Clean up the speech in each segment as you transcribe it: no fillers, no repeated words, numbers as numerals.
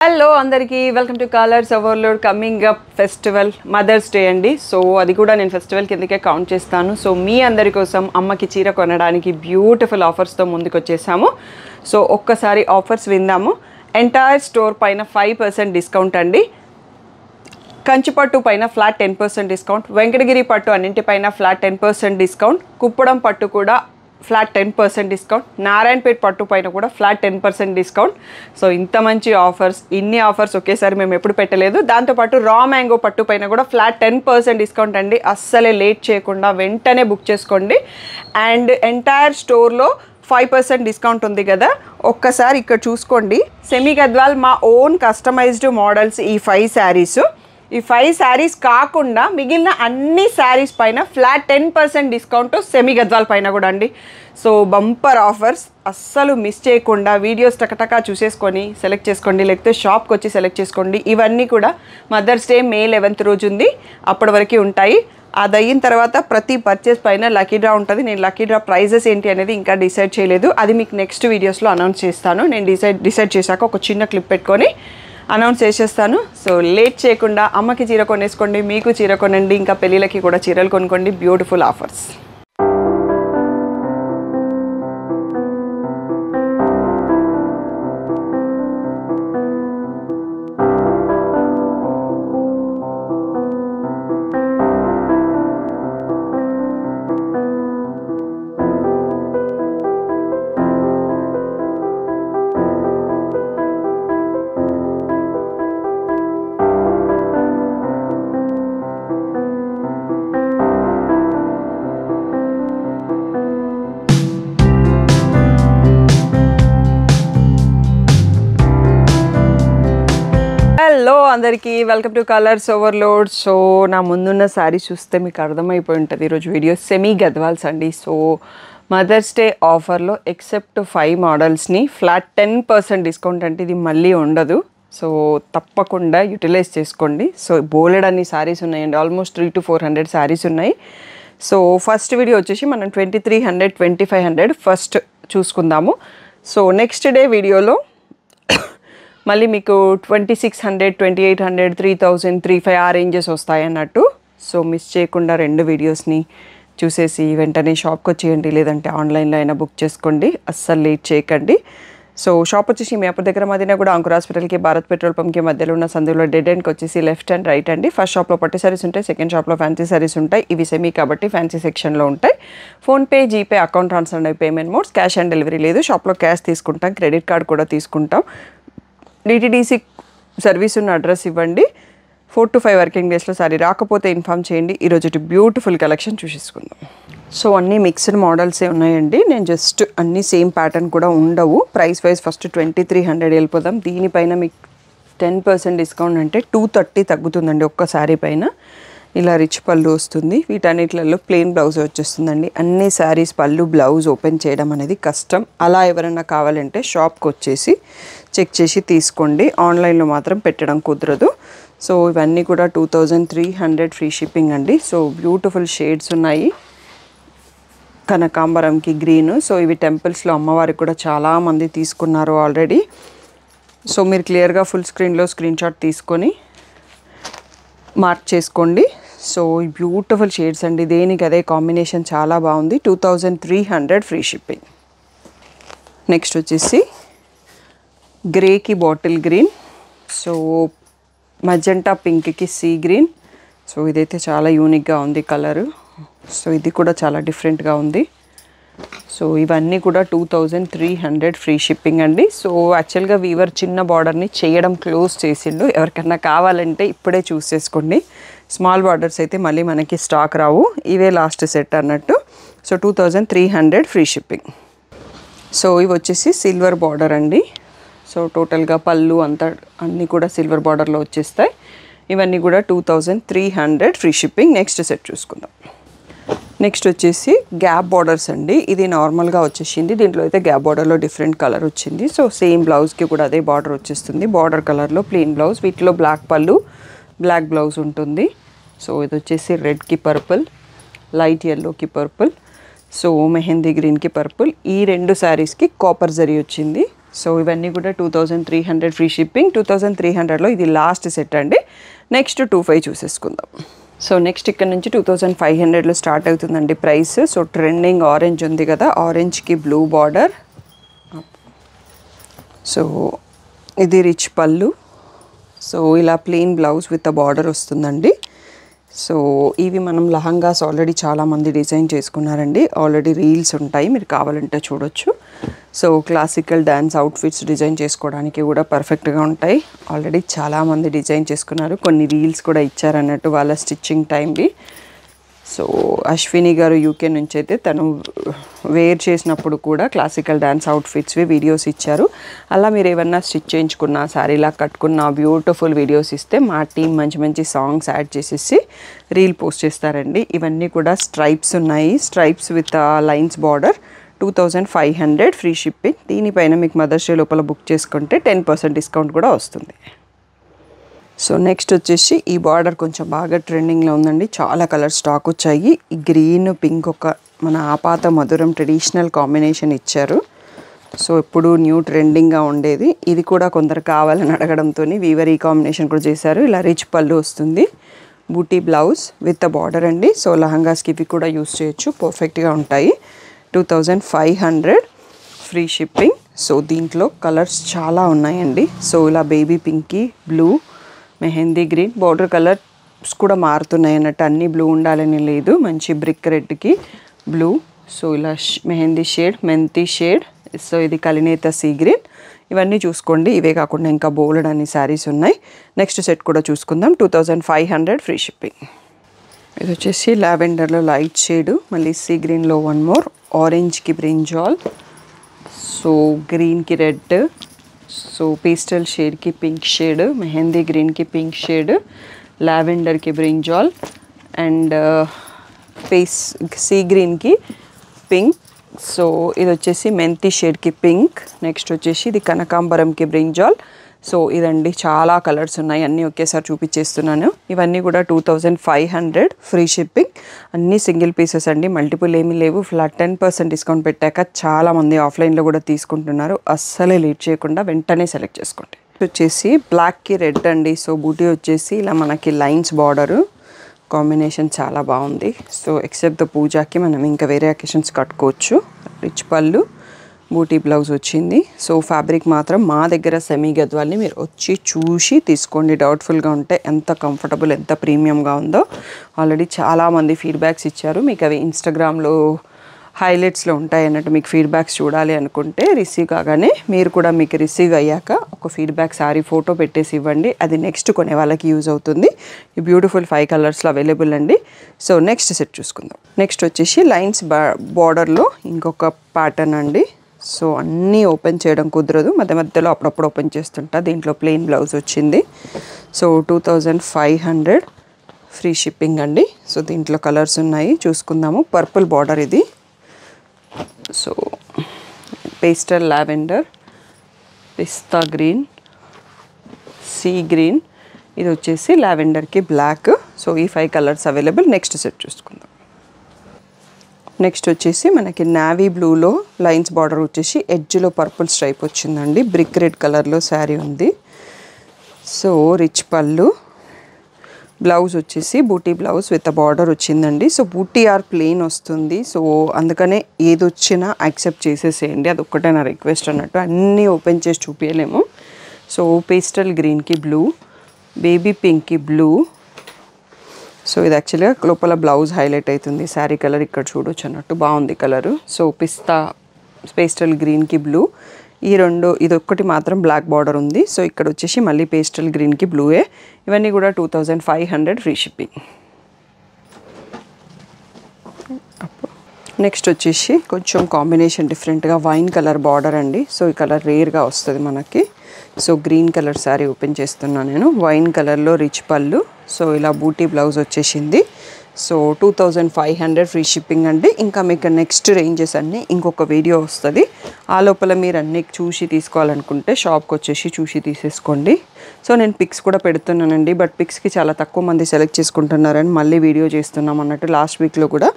Hello అందరికీ welcome to colours overload coming up festival mother's day అండి. So అది కూడా నేను ఫెస్టివల్ కిందకే కౌంట్ చేస్తాను. సో మీ అందరి కోసం అమ్మకి చీర కొనడానికి బ్యూటిఫుల్ ఆఫర్స్తో ముందుకు వచ్చేసాము. సో ఒక్కసారి ఆఫర్స్ విందాము. ఎంటైర్ స్టోర్ పైన 5% డిస్కౌంట్ అండి. కంచిపట్టు పైన ఫ్లాట్ 10% డిస్కౌంట్, వెంకటగిరి పట్టు అన్నింటిపైన ఫ్లాట్ 10% డిస్కౌంట్, కుప్పడం పట్టు కూడా ఫ్లాట్ 10% డిస్కౌంట్, నారాయణపేట్ పట్టు పైన కూడా ఫ్లాట్ 10% డిస్కౌంట్. సో ఇంత మంచి ఆఫర్స్, ఇన్ని ఆఫర్స్ ఒకేసారి మేము ఎప్పుడు పెట్టలేదు. దాంతోపాటు రా మ్యాంగో పట్టు పైన కూడా ఫ్లాట్ 10% డిస్కౌంట్ అండి. అస్సలే లేట్ చేయకుండా వెంటనే బుక్ చేసుకోండి. అండ్ ఎంటైర్ స్టోర్లో 5% డిస్కౌంట్ ఉంది కదా, ఒక్కసారి ఇక్కడ చూసుకోండి. సెమీ గద్వాల్ మా ఓన్ కస్టమైజ్డ్ మోడల్స్ ఈ 5 శారీస్. ఈ 5 శారీస్ కాకుండా మిగిలిన అన్ని శారీస్ పైన ఫ్లాట్ 10% డిస్కౌంట్ సెమీ గద్వాల్ పైన కూడా అండి. సో బంపర్ ఆఫర్స్, అస్సలు మిస్ చేయకుండా వీడియోస్ టకటకా చూసేసుకొని సెలెక్ట్ చేసుకోండి, లేకపోతే షాప్కి వచ్చి సెలెక్ట్ చేసుకోండి. ఇవన్నీ కూడా మదర్స్ డే May 11th రోజు ఉంది, అప్పటి వరకు ఉంటాయి. అది అయిన తర్వాత ప్రతి పర్చేస్ పైన లక్కీ డ్రా ఉంటుంది. నేను లక్కీ డ్రా ప్రైజెస్ ఏంటి అనేది ఇంకా డిసైడ్ చేయలేదు, అది మీకు నెక్స్ట్ వీడియోస్లో అనౌన్స్ చేస్తాను. నేను డిసైడ్ చేశాక ఒక చిన్న క్లిప్ పెట్టుకొని అనౌన్స్ చేసేస్తాను. సో లేట్ చేయకుండా అమ్మకి చీర కొనేసుకోండి, మీకు చీర కొనండి, ఇంకా పెళ్ళిళ్ళకి కూడా చీరలు కొనుక్కోండి. Beautiful offers. హలో అందరికీ welcome to colours Overload. So నా ముందున్న శారీ చూస్తే మీకు అర్థమైపోయి ఉంటుంది ఈరోజు వీడియో సెమీ గద్వాల్స్ అండి. సో మదర్స్ డే ఆఫర్లో ఎక్సెప్ట్ 5 మోడల్స్ని ఫ్లాట్ 10% డిస్కౌంట్ అంటే ఇది మళ్ళీ ఉండదు. సో తప్పకుండా యూటిలైజ్ చేసుకోండి. సో బోలెడ్ అన్ని శారీస్ ఉన్నాయండి, ఆల్మోస్ట్ 300 to 400 శారీస్ ఉన్నాయి. సో ఫస్ట్ వీడియో వచ్చేసి మనం 2300, 2500 ఫస్ట్ చూసుకుందాము. సో నెక్స్ట్ డే వీడియోలో మళ్ళీ మీకు 2600, 2800, 3000, 35 ఆ రేంజెస్ వస్తాయి అన్నట్టు. సో మిస్ చేయకుండా 2 వీడియోస్ని చూసేసి వెంటనే షాప్కి వచ్చేయండి, లేదంటే ఆన్లైన్లో అయినా బుక్ చేసుకోండి. అస్సలు లేట్ చేయకండి. సో షాప్ వచ్చేసి మీ అప్పటి దగ్గర మధ్యన కూడా అంకుర్ హాస్పిటల్కి, భారత్ పెట్రోల్ పంప్కి మధ్యలో ఉన్న సందులో డెడ్ ఎండ్కి వచ్చేసి లెఫ్ట్ అండ్ రైట్ అండి. ఫస్ట్ షాప్లో పట్టు శారీస్ ఉంటాయి, సెకండ్ షాప్లో ఫ్యాన్సీ శారీస్ ఉంటాయి. ఇవి సెమీ కాబట్టి ఫ్యాన్సీ సెక్షన్లో ఉంటాయి. ఫోన్పే, జీపే, అకౌంట్ ట్రాన్స్ఫర్ అనేవి payment modes. Cash on delivery లేదు. షాప్లో క్యాష్ తీసుకుంటాం, క్రెడిట్ కార్డ్ కూడా తీసుకుంటాం. డిటిడిసి సర్వీస్ ఉన్న అడ్రస్ ఇవ్వండి. 4 to 5 వర్కింగ్ డేస్లో సారీ రాకపోతే ఇన్ఫామ్ చేయండి. ఈరోజు బ్యూటిఫుల్ కలెక్షన్ చూసేసుకుందాం. సో అన్నీ మిక్స్డ్ మోడల్సే ఉన్నాయండి. నేను జస్ట్ అన్నీ సేమ్ ప్యాటర్న్ కూడా ఉండవు. ప్రైస్ వైజ్ ఫస్ట్ 2300 వెళ్ళిపోదాం. దీనిపైన మీకు 10% డిస్కౌంట్ అంటే 230 తగ్గుతుందండి ఒక్క శారీ పైన. ఇలా రిచ్ పళ్ళు వస్తుంది, వీటన్నిటిలలో ప్లెయిన్ బ్లౌజ్ వచ్చేస్తుందండి. అన్ని శారీస్ పళ్ళు బ్లౌజ్ ఓపెన్ చేయడం అనేది కష్టం. అలా ఎవరైనా కావాలంటే షాప్కి వచ్చేసి చెక్ చేసి తీసుకోండి, ఆన్లైన్లో మాత్రం పెట్టడం కుదరదు. సో ఇవన్నీ కూడా 2300 ఫ్రీ షిప్పింగ్ అండి. సో బ్యూటిఫుల్ షేడ్స్ ఉన్నాయి, కనకాంబరంకి గ్రీన్. సో ఇవి టెంపుల్స్లో అమ్మవారికి కూడా చాలామంది తీసుకున్నారు ఆల్రెడీ. సో మీరు క్లియర్గా ఫుల్ స్క్రీన్లో స్క్రీన్ షాట్ తీసుకొని మార్క్ చేసుకోండి. సో బ్యూటిఫుల్ షేడ్స్ అండి, దేనికి అదే కాంబినేషన్ చాలా బాగుంది. 2300 ఫ్రీ షిప్పింగ్. నెక్స్ట్ వచ్చేసి గ్రేకి బాటిల్ గ్రీన్, సో మజెంటా పింక్కి సీ గ్రీన్. సో ఇదైతే చాలా యూనిక్గా ఉంది కలరు. సో ఇది కూడా చాలా డిఫరెంట్గా ఉంది. సో ఇవన్నీ కూడా 2300 ఫ్రీ షిప్పింగ్ అండి. సో యాక్చువల్గా వీవర్ చిన్న బార్డర్ని చేయడం క్లోజ్ చేసిండు, ఎవరికన్నా కావాలంటే ఇప్పుడే చూస్ చేసుకోండి. స్మాల్ బార్డర్స్ అయితే మళ్ళీ మనకి స్టాక్ రావు, ఇవే లాస్ట్ సెట్ అన్నట్టు. So 2300 free shipping. సో ఇవి వచ్చేసి సిల్వర్ బార్డర్ అండి. సో టోటల్గా పళ్ళు అంతా అన్నీ కూడా సిల్వర్ బార్డర్లో వచ్చేస్తాయి. ఇవన్నీ కూడా 2300 ఫ్రీ షిప్పింగ్. నెక్స్ట్ సెట్ చూసుకుందాం. నెక్స్ట్ వచ్చేసి గ్యాప్ బార్డర్స్ అండి. ఇది నార్మల్గా వచ్చేసింది, దీంట్లో అయితే గ్యాప్ బార్డర్లో డిఫరెంట్ కలర్ వచ్చింది. సో సేమ్ బ్లౌజ్కి కూడా అదే బార్డర్ వచ్చేస్తుంది, బార్డర్ కలర్లో ప్లెయిన్ బ్లౌజ్. వీటిలో బ్లాక్ పళ్ళు, బ్లాక్ బ్లౌజ్ ఉంటుంది. సో ఇది వచ్చేసి రెడ్కి పర్పుల్, లైట్ ఎల్లోకి పర్పుల్, సో మెహందీ గ్రీన్కి పర్పుల్. ఈ 2 శారీస్కి కాపర్ జరీ వచ్చింది. సో ఇవన్నీ కూడా 2300 ఫ్రీ షిప్పింగ్. 2300లో ఇది లాస్ట్ సెట్ అండి. నెక్స్ట్ 25 చూసేసుకుందాం. సో నెక్స్ట్ ఇక్కడ నుంచి 2500లో స్టార్ట్ అవుతుందండి ప్రైస్. సో ట్రెండింగ్ ఆరెంజ్ ఉంది కదా, ఆరెంజ్కి బ్లూ బార్డర్. సో ఇది రిచ్ పళ్ళు. సో ఇలా ప్లెయిన్ బ్లౌజ్ విత్ బార్డర్ వస్తుందండి. సో ఇవి మనం లహంగాస్ ఆల్రెడీ చాలామంది డిజైన్ చేసుకున్నారండి. ఆల్రెడీ రీల్స్ ఉంటాయి, మీరు కావాలంటే చూడొచ్చు. So classical dance outfits design చేసుకోవడానికి కూడా పర్ఫెక్ట్గా ఉంటాయి. ఆల్రెడీ చాలామంది డిజైన్ చేసుకున్నారు, కొన్ని రీల్స్ కూడా ఇచ్చారన్నట్టు వాళ్ళ స్టిచ్చింగ్ టైంవి. సో అశ్విని గారు యూకే నుంచి అయితే తను వేర్ చేసినప్పుడు కూడా క్లాసికల్ డ్యాన్స్ అవుట్ఫిట్స్వి వీడియోస్ ఇచ్చారు. అలా మీరు ఏమన్నా స్టిచ్ చేయించుకున్నా, శారీలా కట్టుకున్న బ్యూటిఫుల్ వీడియోస్ ఇస్తే మా టీం మంచి మంచి సాంగ్స్ యాడ్ చేసేసి రీల్ పోస్ట్ చేస్తారండి. ఇవన్నీ కూడా స్ట్రైప్స్ ఉన్నాయి, stripes with lines border. 2500 free shipping. దీనిపైన మీకు మదర్స్ డే లోపల బుక్ చేసుకుంటే 10% డిస్కౌంట్ కూడా వస్తుంది. సో నెక్స్ట్ వచ్చేసి ఈ బార్డర్ కొంచెం బాగా ట్రెండింగ్లో ఉందండి. చాలా కలర్ స్టాక్ వచ్చాయి. ఈ గ్రీన్ పింక్ ఒక మన ఆపాత మధురం ట్రెడిషనల్ కాంబినేషన్ ఇచ్చారు. సో ఇప్పుడు న్యూ ట్రెండింగ్గా ఉండేది. ఇది కూడా కొందరు కావాలని అడగడంతో వీవర్ ఈ కాంబినేషన్ కూడా చేశారు. ఇలా రిచ్ పళ్ళు వస్తుంది, బూటీ బ్లౌజ్ విత్ బార్డర్ అండి. సో లహంగాస్కి ఇవి కూడా యూస్ చేయొచ్చు, పర్ఫెక్ట్గా ఉంటాయి. 2500 ఫ్రీ షిప్పింగ్. సో దీంట్లో కలర్స్ చాలా ఉన్నాయండి. సో ఇలా baby Pinky, blue, mehndi green, border colours కూడా మారుతున్నాయి అన్నట్టు. అన్నీ బ్లూ ఉండాలని లేదు. మంచి బ్రిక్ రెడ్కి బ్లూ. సో ఇలా మెహందీ షేడ్, మెంతి షేడ్. సో ఇది కలినేత సీ గ్రీన్. ఇవన్నీ చూసుకోండి. ఇవే కాకుండా ఇంకా బోల్డ్ అన్ని శారీస్ ఉన్నాయి. నెక్స్ట్ సెట్ కూడా చూసుకుందాం. 2500 ఫ్రీ షిప్పింగ్. ఇది వచ్చేసి లావెండర్లో లైట్ షేడ్, మళ్ళీ సీ గ్రీన్లో వన్ మోర్, ఆరెంజ్కి బ్రింజాల్, సో గ్రీన్కి రెడ్, సో పేస్టల్ షేడ్కి పింక్ షేడ్, మెహందీ గ్రీన్కి పింక్ షేడ్, లావెండర్కి బ్రింజాల్ అండ్ సీ గ్రీన్కి పింక్. సో ఇది వచ్చేసి మెంతి షేడ్కి పింక్. నెక్స్ట్ వచ్చేసి ఇది కనకాంబరంకి బ్రింజాల్. సో ఇదండి, చాలా కలర్స్ ఉన్నాయి, అన్నీ ఒకేసారి చూపించేస్తున్నాను. ఇవన్నీ కూడా 2500 ఫ్రీ షిప్పింగ్. అన్నీ సింగిల్ పీసెస్ అండి, మల్టిపుల్ ఏమీ లేవు. ఫ్లాట్ 10% డిస్కౌంట్ పెట్టాక చాలామంది ఆఫ్లైన్లో కూడా తీసుకుంటున్నారు. అస్సలే లేట్ చేయకుండా వెంటనే సెలెక్ట్ చేసుకోండి. వచ్చేసి బ్లాక్కి రెడ్ అండి. సో బూటీ వచ్చేసి ఇలా మనకి లైన్స్ బార్డరు కాంబినేషన్ చాలా బాగుంది. సో ఎక్సెప్ట్ ద పూజాకి మనం ఇంకా వేరే అకేషన్స్ కట్టుకోవచ్చు. రిచ్ పళ్ళు, బూటీ బ్లౌజ్ వచ్చింది. సో ఫ్యాబ్రిక్ మాత్రం మా దగ్గర సెమీ గద్వాల్ని మీరు వచ్చి చూసి తీసుకోండి. డౌట్ఫుల్గా ఉంటే ఎంత కంఫర్టబుల్, ఎంత ప్రీమియంగా ఉందో ఆల్రెడీ చాలామంది ఫీడ్బ్యాక్స్ ఇచ్చారు. మీకు అవి ఇన్స్టాగ్రామ్లో హైలైట్స్లో ఉంటాయి అన్నట్టు. మీకు ఫీడ్బ్యాక్స్ చూడాలి అనుకుంటే రిసీవ్ కాగానే మీరు కూడా మీకు రిసీవ్ అయ్యాక ఒక ఫీడ్బ్యాక్ సారీ ఫోటో పెట్టేసి ఇవ్వండి. అది నెక్స్ట్ కొనే వాళ్ళకి యూజ్ అవుతుంది. ఈ బ్యూటిఫుల్ 5 కలర్స్లో అవైలబుల్ అండి. సో నెక్స్ట్ సెట్ చూసుకుందాం. నెక్స్ట్ వచ్చేసి లైన్స్ బార్డర్లో ఇంకొక ప్యాటర్న్ అండి. సో అన్నీ ఓపెన్ చేయడం కుదరదు, మధ్య మధ్యలో అప్పుడప్పుడు ఓపెన్ చేస్తుంటా. దీంట్లో ప్లెయిన్ బ్లౌజ్ వచ్చింది. సో 2500 ఫ్రీ షిప్పింగ్ అండి. సో దీంట్లో కలర్స్ ఉన్నాయి, చూసుకుందాము. పర్పుల్ బార్డర్ ఇది. So pastel lavender, pista green, sea green, ఇది వచ్చేసి లావెండర్కి బ్లాక్. సో ఈ 5 కలర్స్ అవైలబుల్. నెక్స్ట్ సెట్ చూసుకుందాం. నెక్స్ట్ వచ్చేసి మనకి నావీ బ్లూలో లైన్స్ బార్డర్ వచ్చేసి ఎడ్జ్లో పర్పుల్ స్ట్రైప్ వచ్చిందండి. బ్రిక్ రెడ్ కలర్లో శారీ ఉంది. సో రిచ్ పళ్ళు, బ్లౌజ్ వచ్చేసి బూటీ బ్లౌజ్ విత్ బార్డర్ వచ్చిందండి. సో బూటీ ఆర్ ప్లెయిన్ వస్తుంది. సో అందుకనే ఏది వచ్చినా యాక్సెప్ట్ చేసేసేయండి, అది ఒక్కటే నా రిక్వెస్ట్ అన్నట్టు. అన్నీ ఓపెన్ చేసి చూపించలేము. సో పేస్టల్ గ్రీన్కి బ్లూ, బేబీ పింక్కి బ్లూ. సో ఇది యాక్చువల్గా లోపల బ్లౌజ్ హైలైట్ అవుతుంది. శారీ కలర్ ఇక్కడ చూడొచ్చు అన్నట్టు, బాగుంది కలరు. సో పిస్తా పేస్టల్ గ్రీన్కి బ్లూ. ఈ రెండు, ఇది ఒక్కటి మాత్రం బ్లాక్ బార్డర్ ఉంది. సో ఇక్కడ వచ్చేసి మళ్ళీ పేస్టల్ గ్రీన్కి బ్లూయే. ఇవన్నీ కూడా 2500 ఫ్రీ షిప్పింగ్. నెక్స్ట్ వచ్చేసి కొంచెం కాంబినేషన్ డిఫరెంట్గా వైన్ కలర్ బార్డర్ అండి. సో ఈ కలర్ రేర్గా వస్తుంది మనకి. So green colour sari open చేస్తున్నాను నేను. వైన్ కలర్లో రిచ్ పళ్ళు. సో ఇలా బూటీ బ్లౌజ్ వచ్చేసింది. సో 2500 ఫ్రీ షిప్పింగ్ అండి. ఇంకా మీకు నెక్స్ట్ రేంజెస్ అన్నీ ఇంకొక వీడియో వస్తుంది. ఆ లోపల మీరు అన్నీ చూసి తీసుకోవాలనుకుంటే షాప్కి వచ్చేసి చూసి తీసేసుకోండి. సో నేను పిక్స్ కూడా పెడుతున్నానండి, బట్ పిక్స్కి చాలా తక్కువ మంది సెలెక్ట్ చేసుకుంటున్నారని మళ్ళీ వీడియో చేస్తున్నాం అన్నట్టు. లాస్ట్ వీక్లో కూడా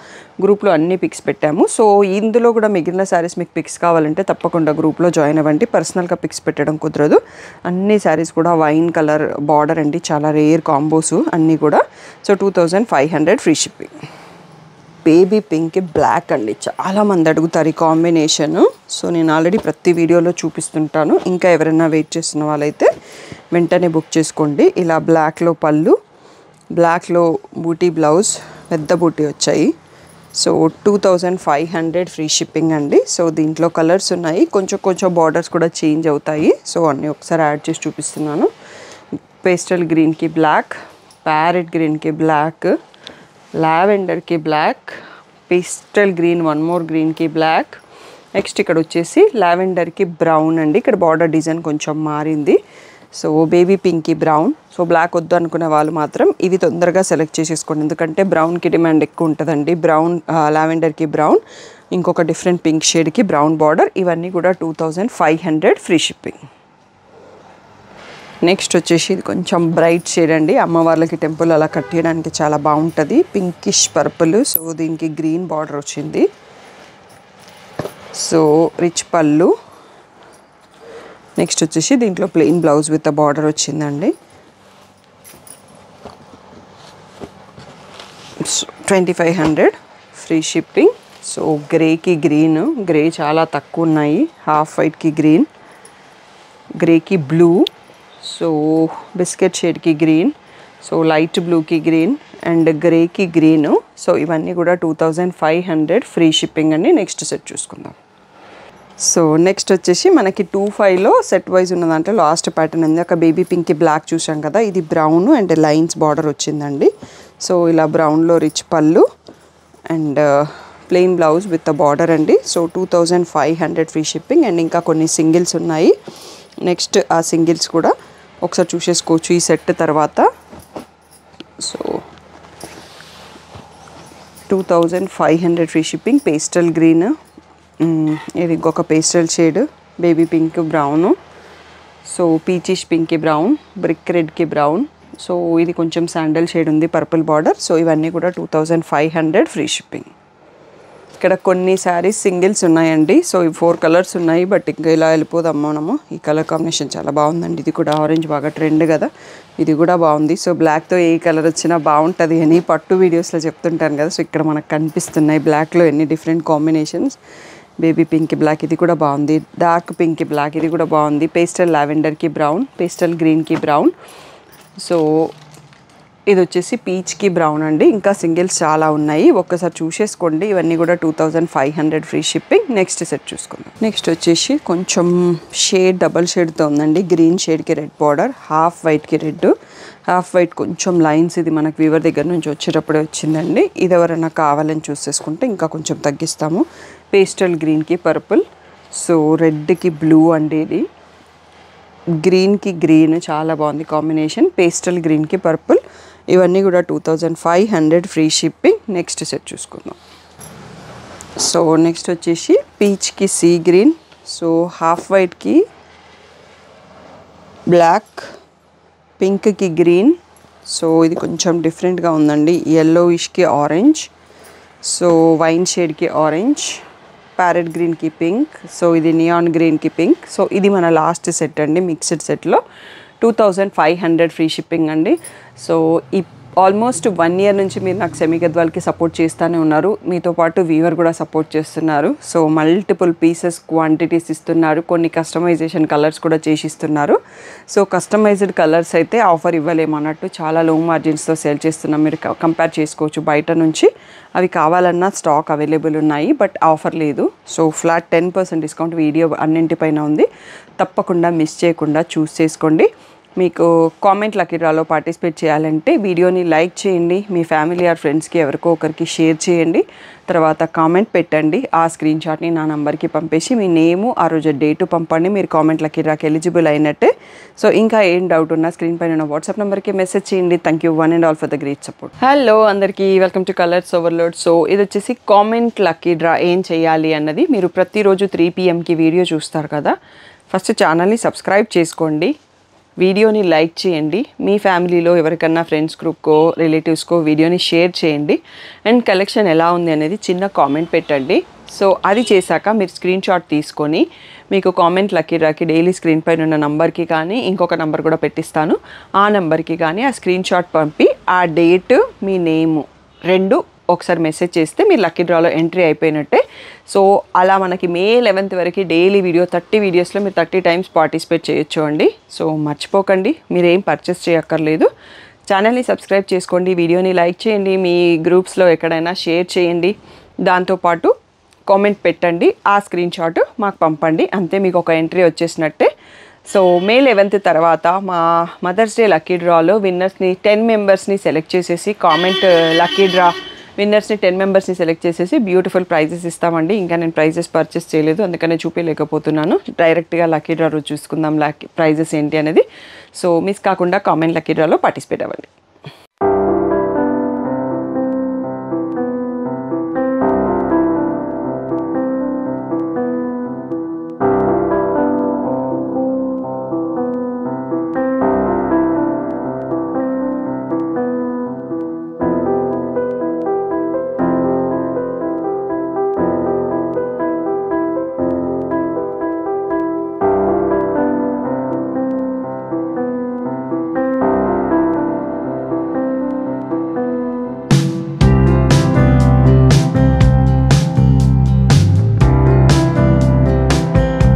గ్రూప్లో అన్ని పిక్స్ పెట్టాము. సో ఇందులో కూడా మిగిలిన శారీస్ మీకు పిక్స్ కావాలంటే తప్పకుండా గ్రూప్లో జాయిన్ అవ్వండి. పర్సనల్గా పిక్స్ పెట్టడం కుదరదు. అన్ని శారీస్ కూడా వైన్ కలర్ బార్డర్ అండి, చాలా రేర్ కాంబోస్ అన్నీ కూడా. So 2500 free shipping. Baby pink black అండి, చాలామంది అడుగుతారు ఈ కాంబినేషన్. సో నేను ఆల్రెడీ ప్రతి వీడియోలో చూపిస్తుంటాను. ఇంకా ఎవరైనా వెయిట్ చేస్తున్న వాళ్ళైతే వెంటనే బుక్ చేసుకోండి. ఇలా బ్లాక్లో పళ్ళు, బ్లాక్లో బూటీ బ్లౌజ్, పెద్ద బూటీ వచ్చాయి. సో 2500 ఫ్రీ షిప్పింగ్ అండి. సో దీంట్లో కలర్స్ ఉన్నాయి, కొంచెం కొంచెం బార్డర్స్ కూడా చేంజ్ అవుతాయి. సో అన్నీ ఒకసారి యాడ్ చేసి చూపిస్తున్నాను. పేస్టల్ గ్రీన్కి బ్లాక్, ప్యారెట్ గ్రీన్కి బ్లాక్, లావెండర్కి black, pastel green, one more గ్రీన్కి బ్లాక్. నెక్స్ట్ ఇక్కడ వచ్చేసి లావెండర్కి బ్రౌన్ అండి, ఇక్కడ బార్డర్ డిజైన్ కొంచెం మారింది. సో బేబీ పింక్కి బ్రౌన్. సో బ్లాక్ వద్దు అనుకునే వాళ్ళు మాత్రం ఇవి తొందరగా సెలెక్ట్ చేసేసుకోండి, ఎందుకంటే బ్రౌన్కి డిమాండ్ ఎక్కువ ఉంటుందండి. బ్రౌన్, లావెండర్కి బ్రౌన్, ఇంకొక డిఫరెంట్ పింక్ షేడ్కి బ్రౌన్ బార్డర్. ఇవన్నీ కూడా 2500 ఫ్రీ షిప్పింగ్. నెక్స్ట్ వచ్చేసి ఇది కొంచెం బ్రైట్ షేడ్ అండి, అమ్మవార్లకి టెంపుల్ అలా కట్టేయడానికి చాలా బాగుంటుంది. Pinkish purple. సో దీనికి గ్రీన్ బార్డర్ వచ్చింది. So rich pallu. నెక్స్ట్ వచ్చేసి దీంట్లో ప్లెయిన్ బ్లౌజ్ విత్ బార్డర్ వచ్చిందండి. 2500 ఫ్రీ షిప్పింగ్. సో గ్రేకి గ్రీన్, గ్రే చాలా తక్కువ ఉన్నాయి. హాఫ్ వైట్కి గ్రీన్, గ్రేకి బ్లూ, సో బిస్కెట్ షేడ్కి గ్రీన్, సో లైట్ బ్లూకి గ్రీన్ అండ్ గ్రేకి గ్రీన్. సో ఇవన్నీ కూడా 2500 ఫ్రీ షిప్పింగ్ అండి. నెక్స్ట్ సెట్ చూసుకుందాం. సో నెక్స్ట్ వచ్చేసి మనకి 25లో సెట్ వైజ్ ఉన్న దాంట్లో లాస్ట్ ప్యాటర్న్ ఉంది. ఒక బేబీ పింక్కి బ్లాక్ చూసాం కదా, ఇది బ్రౌన్ అండ్ లైన్స్ బార్డర్ వచ్చిందండి. సో ఇలా బ్రౌన్లో rich pallu and plain blouse with border అండి. So 2500 free shipping. అండ్ ఇంకా కొన్ని సింగిల్స్ ఉన్నాయి. నెక్స్ట్ ఆ సింగిల్స్ కూడా ఒకసారి చూసేసుకోవచ్చు ఈ సెట్ తర్వాత. So 2500 free shipping. Pastel green, ఇది ఇంకొక pastel shade, baby pink brown, so peachish పింక్కి బ్రౌన్, బ్రిక్ రెడ్కి బ్రౌన్. సో ఇది కొంచెం శాండల్ షేడ్ ఉంది, పర్పుల్ బార్డర్. సో ఇవన్నీ కూడా 2500 ఫ్రీ షిప్పింగ్. ఇక్కడ కొన్ని శారీస్ సింగిల్స్ ఉన్నాయండి. సో ఈ 4 కలర్స్ ఉన్నాయి, బట్ ఇంకా ఇలా వెళ్ళిపోదాం మనము. ఈ కలర్ కాంబినేషన్ చాలా బాగుందండి. ఇది కూడా ఆరెంజ్ బాగా ట్రెండ్ కదా, ఇది కూడా బాగుంది. సో బ్లాక్తో ఏ కలర్ వచ్చినా బాగుంటుంది అని పట్టు వీడియోస్లో చెప్తుంటాను కదా. సో ఇక్కడ మనకు కనిపిస్తున్నాయి బ్లాక్లో ఎన్ని different combinations. Baby pink black, ఇది కూడా బాగుంది. డార్క్ పింక్ బ్లాక్, ఇది కూడా బాగుంది. పేస్టల్ లావెండర్కి బ్రౌన్, పేస్టల్ గ్రీన్కి బ్రౌన్. సో ఇది వచ్చేసి పీచ్కి బ్రౌన్ అండి. ఇంకా సింగిల్స్ చాలా ఉన్నాయి, ఒక్కసారి చూసేసుకోండి. ఇవన్నీ కూడా 2500 ఫ్రీ షిప్పింగ్. నెక్స్ట్ సెట్ చూసుకుందాం. నెక్స్ట్ వచ్చేసి కొంచెం షేడ్ డబల్ షేడ్తో ఉందండి. గ్రీన్ షేడ్కి రెడ్ బార్డర్, హాఫ్ వైట్కి రెడ్, హాఫ్ వైట్ కొంచెం లైన్స్. ఇది మనకు వీవర్ దగ్గర నుంచి వచ్చేటప్పుడే వచ్చిందండి. ఇది ఎవరైనా కావాలని చూసేసుకుంటే ఇంకా కొంచెం తగ్గిస్తాము. పేస్టల్ గ్రీన్కి పర్పుల్, సో రెడ్కి బ్లూ అండి. ఇది గ్రీన్కి గ్రీన్ చాలా బాగుంది కాంబినేషన్. పేస్టల్ గ్రీన్కి పర్పుల్. ఇవన్నీ కూడా 2500 ఫ్రీ షిప్పింగ్. నెక్స్ట్ సెట్ చూసుకుందాం. సో నెక్స్ట్ వచ్చేసి పీచ్కి సీ గ్రీన్, సో హాఫ్ వైట్కి బ్లాక్, పింక్కి గ్రీన్. సో ఇది కొంచెం డిఫరెంట్గా ఉందండి. yellowish-కి ఆరెంజ్, సో వైన్ షేడ్కి ఆరెంజ్, ప్యారెట్ గ్రీన్కి పింక్, సో ఇది నియాన్ గ్రీన్కి పింక్. సో ఇది మన లాస్ట్ సెట్ అండి, మిక్స్డ్ సెట్లో 2500 ఫ్రీ షిప్పింగ్ అండి. సో ఈ ఆల్మోస్ట్ 1 year నుంచి మీరు నాకు సెమీ గద్వాల్కి సపోర్ట్ చేస్తూనే ఉన్నారు. మీతో పాటు వీవర్ కూడా సపోర్ట్ చేస్తున్నారు. సో మల్టిపుల్ పీసెస్ క్వాంటిటీస్ ఇస్తున్నారు, కొన్ని కస్టమైజేషన్ కలర్స్ కూడా చేసిస్తున్నారు. సో కస్టమైజ్డ్ కలర్స్ అయితే ఆఫర్ ఇవ్వలేమన్నట్టు, చాలా లో మార్జిన్స్తో సేల్ చేస్తున్నాం. మీరు కంపేర్ చేసుకోవచ్చు బయట నుంచి. అవి కావాలన్నా స్టాక్ అవైలబుల్ ఉన్నాయి, బట్ ఆఫర్ లేదు. సో ఫ్లాట్ 10% డిస్కౌంట్ వీడియో అన్నింటిపైన ఉంది. తప్పకుండా మిస్ చేయకుండా చూస్ చేసుకోండి. మీకు కామెంట్ లక్కీ డ్రాలో పార్టిసిపేట్ చేయాలంటే వీడియోని లైక్ చేయండి, మీ ఫ్యామిలీ ఆర్ ఫ్రెండ్స్కి ఎవరికో ఒకరికి షేర్ చేయండి, తర్వాత కామెంట్ పెట్టండి. ఆ స్క్రీన్ షాట్ని నా నంబర్కి పంపేసి మీ నేము ఆ రోజు డేటు పంపండి. మీరు కామెంట్ లక్కీ డ్రాకి ఎలిజిబుల్ అయినట్టే. సో ఇంకా ఏం డౌట్ ఉన్నా స్క్రీన్ పైన వాట్సాప్ నెంబర్కి మెసేజ్ చేయండి. Thank you one and all for the great support. Hello అందరికీ, welcome to colours Overload. So ఇది వచ్చేసి కామెంట్ లక్కీ డ్రా ఏం చేయాలి అన్నది. మీరు ప్రతిరోజు 3 PM వీడియో చూస్తారు కదా. ఫస్ట్ ఛానల్ని సబ్స్క్రైబ్ చేసుకోండి, వీడియోని లైక్ చేయండి, మీ ఫ్యామిలీలో ఎవరికన్నా ఫ్రెండ్స్ గ్రూప్కో రిలేటివ్స్కో వీడియోని షేర్ చేయండి. అండ్ కలెక్షన్ ఎలా ఉంది అనేది చిన్న కామెంట్ పెట్టండి. సో అది చేశాక మీరు స్క్రీన్ షాట్ తీసుకొని మీకు కామెంట్ లక్కీ డ్రాకి డైలీ స్క్రీన్ పైన ఉన్న నంబర్కి కానీ ఇంకొక నంబర్ కూడా పెట్టిస్తాను, ఆ నెంబర్కి కానీ ఆ స్క్రీన్ షాట్ పంపి ఆ డేట్ మీ నేము 2 ఒకసారి మెసేజ్ చేస్తే మీరు లక్కీ డ్రాలో ఎంట్రీ అయిపోయినట్టే. సో అలా మనకి మే 11th వరకు డైలీ వీడియో 30 వీడియోస్లో మీరు 30 టైమ్స్ పార్టిసిపేట్ చేయొచ్చు అండి. సో మర్చిపోకండి, మీరేం పర్చేస్ చేయక్కర్లేదు. ఛానల్ని సబ్స్క్రైబ్ చేసుకోండి, వీడియోని లైక్ చేయండి, మీ గ్రూప్స్లో ఎక్కడైనా షేర్ చేయండి, దాంతోపాటు కామెంట్ పెట్టండి, ఆ స్క్రీన్ షాట్ మాకు పంపండి, అంతే మీకు ఒక ఎంట్రీ వచ్చేసినట్టే. సో మే 11th తర్వాత మా మదర్స్ డే లక్కీ డ్రాలో విన్నర్స్ని 10 మెంబర్స్ని సెలెక్ట్ చేసేసి కామెంట్ లక్కీ డ్రా విన్నర్స్ని 10 మెంబర్స్ని సెలెక్ట్ చేసేసి బ్యూటిఫుల్ ప్రైజెస్ ఇస్తామండి. ఇంకా నేను ప్రైజెస్ పర్చేస్ చేయలేదు, అందుకనే చూపించలేకపోతున్నాను. డైరెక్ట్గా లక్కీ డ్రా రోజు చూసుకుందాం ప్రైజెస్ ఏంటి అనేది. సో మిస్ కాకుండా కామెంట్ లక్కీ డ్రాలో పార్టిసిపేట్ అవ్వండి.